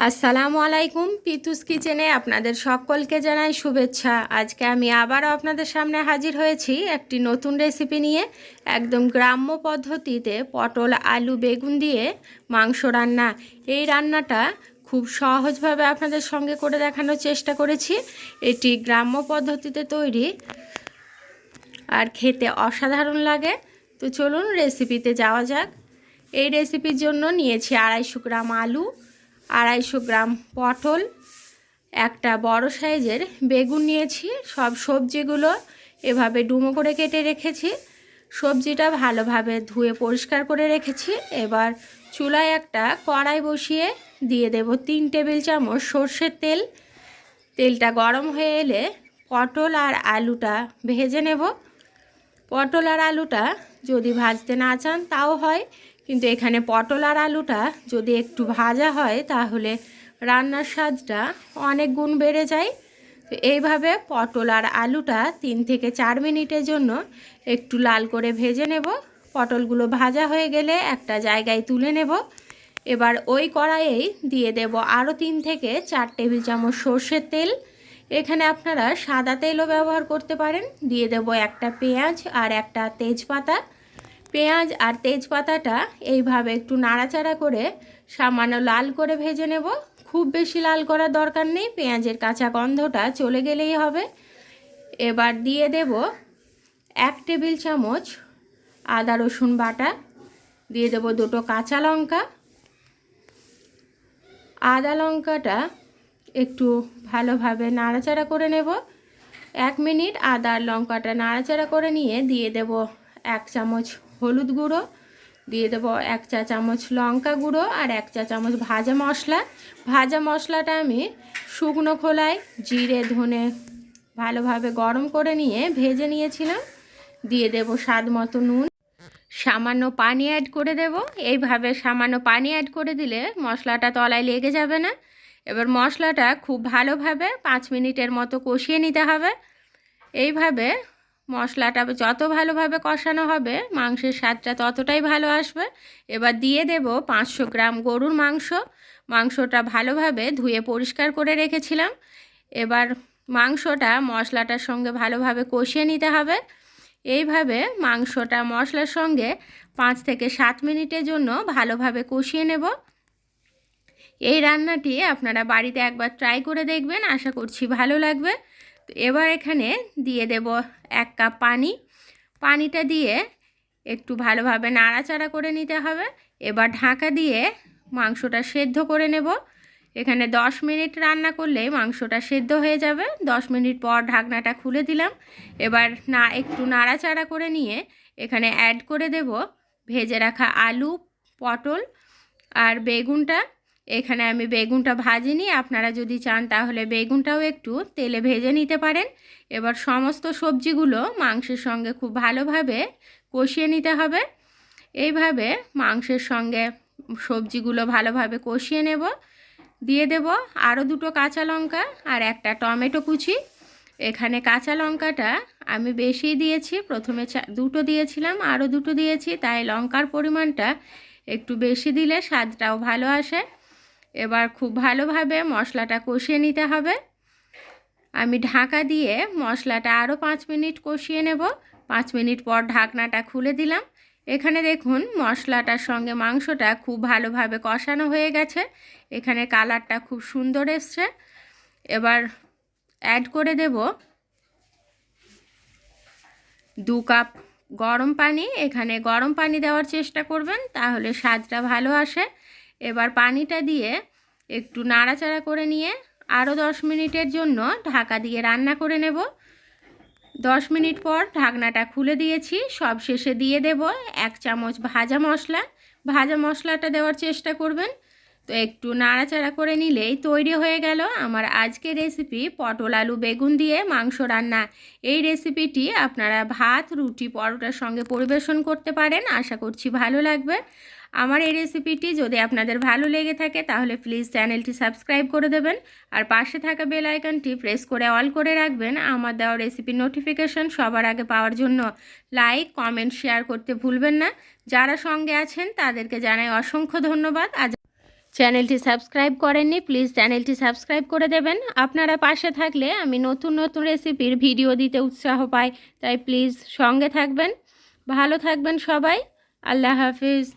আসসালামু আলাইকুম। পিতুস কিচেনে আপনাদের সকলকে জানাই শুভেচ্ছা। আজকে আমি আবারও আপনাদের সামনে হাজির হয়েছি একটি নতুন রেসিপি নিয়ে। একদম গ্রাম্য পদ্ধতিতে পটল আলু বেগুন দিয়ে মাংস রান্না। এই রান্নাটা খুব সহজভাবে আপনাদের সঙ্গে করে দেখানোর চেষ্টা করেছি। এটি গ্রাম্য পদ্ধতিতে তৈরি আর খেতে অসাধারণ লাগে। তো চলুন রেসিপিতে যাওয়া যাক। এই রেসিপির জন্য নিয়েছি 250 গ্রাম আলু, 250 গ্রাম পটল, একটা বড় সাইজের বেগুন নিয়েছি। সব সবজিগুলো এভাবে ডুমো করে কেটে রেখেছি। সবজিটা ভালোভাবে ধুয়ে পরিষ্কার করে রেখেছি। এবার চুলায় একটা কড়াই বসিয়ে দিয়ে দেব 3 টেবিল চামচ সর্ষের তেল। তেলটা গরম হয়ে এলে পটল আর আলুটা ভেজে নেব। পটল আর আলুটা যদি ভাজতে না চান তাও হয়, কিন্তু এখানে পটল আর আলুটা যদি একটু ভাজা হয় তাহলে রান্নার স্বাদটা অনেক গুণ বেড়ে যায়। তো এইভাবে পটল আর আলুটা 3 থেকে 4 মিনিটের জন্য একটু লাল করে ভেজে নেব। পটলগুলো ভাজা হয়ে গেলে একটা জায়গায় তুলে নেব। এবার ওই কড়াইয়েই দিয়ে দেব আরও 3 থেকে 4 টেবিল চামচ সর্ষের তেল। এখানে আপনারা সাদা তেলও ব্যবহার করতে পারেন। দিয়ে দেব একটা পেঁয়াজ আর একটা তেজপাতা। পেঁয়াজ আর তেজপাতাটা এইভাবে একটু নাড়াচাড়া করে সামান্য লাল করে ভেজে নেব। খুব বেশি লাল করার দরকার নেই, পেঁয়াজের কাঁচা গন্ধটা চলে গেলেই হবে। এবার দিয়ে দেব 1 টেবিল চামচ আদা রসুন বাটা। দিয়ে দেব 2টো কাঁচা লঙ্কা। আদা লঙ্কাটা একটু ভালোভাবে নাড়াচাড়া করে নেব। 1 মিনিট আদা আর লঙ্কাটা নাড়াচাড়া করে নিয়ে দিয়ে দেব 1 চামচ হলুদ গুঁড়ো, দিয়ে দেব 1 চা চামচ লঙ্কা গুঁড়ো আর 1 চা চামচ ভাজা মশলা। ভাজা মশলাটা আমি শুকনো খোলায় জিরে ধনে ভালোভাবে গরম করে নিয়ে ভেজে নিয়েছিলাম। দিয়ে দেব স্বাদ মতো নুন, সামান্য পানি অ্যাড করে দেব। এইভাবে সামান্য পানি অ্যাড করে দিলে মশলাটা তলায় লেগে যাবে না। এবার মশলাটা খুব ভালোভাবে 5 মিনিটের মতো কষিয়ে নিতে হবে। এইভাবে মশলাটা যত ভালোভাবে কষানো হবে মাংসের স্বাদটা ততটাই ভালো আসবে। এবার দিয়ে দেব 500 গ্রাম গরুর মাংস। মাংসটা ভালোভাবে ধুয়ে পরিষ্কার করে রেখেছিলাম। এবার মাংসটা মশলাটার সঙ্গে ভালোভাবে কষিয়ে নিতে হবে। এইভাবে মাংসটা মশলার সঙ্গে 5 থেকে 7 মিনিটের জন্য ভালোভাবে কষিয়ে নেব। এই রান্নাটি আপনারা বাড়িতে একবার ট্রাই করে দেখবেন, আশা করছি ভালো লাগবে। তো এবার এখানে দিয়ে দেব 1 কাপ পানি। পানিটা দিয়ে একটু ভালোভাবে নাড়াচাড়া করে নিতে হবে। এবার ঢাকা দিয়ে মাংসটা সেদ্ধ করে নেব। এখানে 10 মিনিট রান্না করলে মাংসটা সেদ্ধ হয়ে যাবে। 10 মিনিট পর ঢাকনাটা খুলে দিলাম। এবার একটু নাড়াচাড়া করে নিয়ে এখানে অ্যাড করে দেব ভেজে রাখা আলু, পটল আর বেগুনটা। এখানে আমি বেগুনটা ভাজিনি, আপনারা যদি চান তাহলে বেগুনটাও একটু তেলে ভেজে নিতে পারেন। এবার সমস্ত সবজিগুলো মাংসের সঙ্গে খুব ভালোভাবে কষিয়ে নিতে হবে। এইভাবে মাংসের সঙ্গে সবজিগুলো ভালোভাবে কষিয়ে নেব। দিয়ে দেব আরও 2টো কাঁচা লঙ্কা আর একটা টমেটো কুচি। এখানে কাঁচা লঙ্কাটা আমি বেশি দিয়েছি, প্রথমে 2টো দিয়েছিলাম, আরও 2টো দিয়েছি, তাই লঙ্কার পরিমাণটা একটু বেশি দিলে স্বাদটাও ভালো আসে। এবার খুব ভালোভাবে মশলাটা কষিয়ে নিতে হবে। আমি ঢাকা দিয়ে মশলাটা আরও 5 মিনিট কষিয়ে নেব। 5 মিনিট পর ঢাকনাটা খুলে দিলাম। এখানে দেখুন মশলাটার সঙ্গে মাংসটা খুব ভালোভাবে কষানো হয়ে গেছে। এখানে কালারটা খুব সুন্দর এসছে। এবার অ্যাড করে দেব 2 কাপ গরম পানি। এখানে গরম পানি দেওয়ার চেষ্টা করবেন, তাহলে স্বাদটা ভালো আসে। এবার পানিটা দিয়ে একটু নাড়াচাড়া করে নিয়ে আরও 10 মিনিটের জন্য ঢাকা দিয়ে রান্না করে নেব। 10 মিনিট পর ঢাকনাটা খুলে দিয়েছি। সব শেষে দিয়ে দেব 1 চামচ ভাজা মশলা। ভাজা মশলাটা দেওয়ার চেষ্টা করবেন। তো একটু নাড়াচাড়া করে নিলেই তৈরি হয়ে গেল আমার আজকের রেসিপি পটল আলু বেগুন দিয়ে মাংস রান্না। এই রেসিপিটি আপনারা ভাত, রুটি, পরোটার সঙ্গে পরিবেশন করতে পারেন, আশা করছি ভালো লাগবে। আমার এই রেসিপিটি যদি আপনাদের ভালো লেগে থাকে তাহলে প্লিজ চ্যানেলটি সাবস্ক্রাইব করে দেবেন আর পাশে থাকা বেল আইকনটি প্রেস করে অল করে রাখবেন আমার দেওয়া রেসিপির নোটিফিকেশন সবার আগে পাওয়ার জন্য। লাইক, কমেন্ট, শেয়ার করতে ভুলবেন না। যারা সঙ্গে আছেন তাদেরকে জানাই অসংখ্য ধন্যবাদ। আজ চ্যানেলটি সাবস্ক্রাইব করেননি, প্লিজ চ্যানেলটি সাবস্ক্রাইব করে দেবেন। আপনারা পাশে থাকলে আমি নতুন নতুন রেসিপির ভিডিও দিতে উৎসাহ পাই, তাই প্লিজ সঙ্গে থাকবেন। ভালো থাকবেন সবাই। আল্লাহ হাফিজ।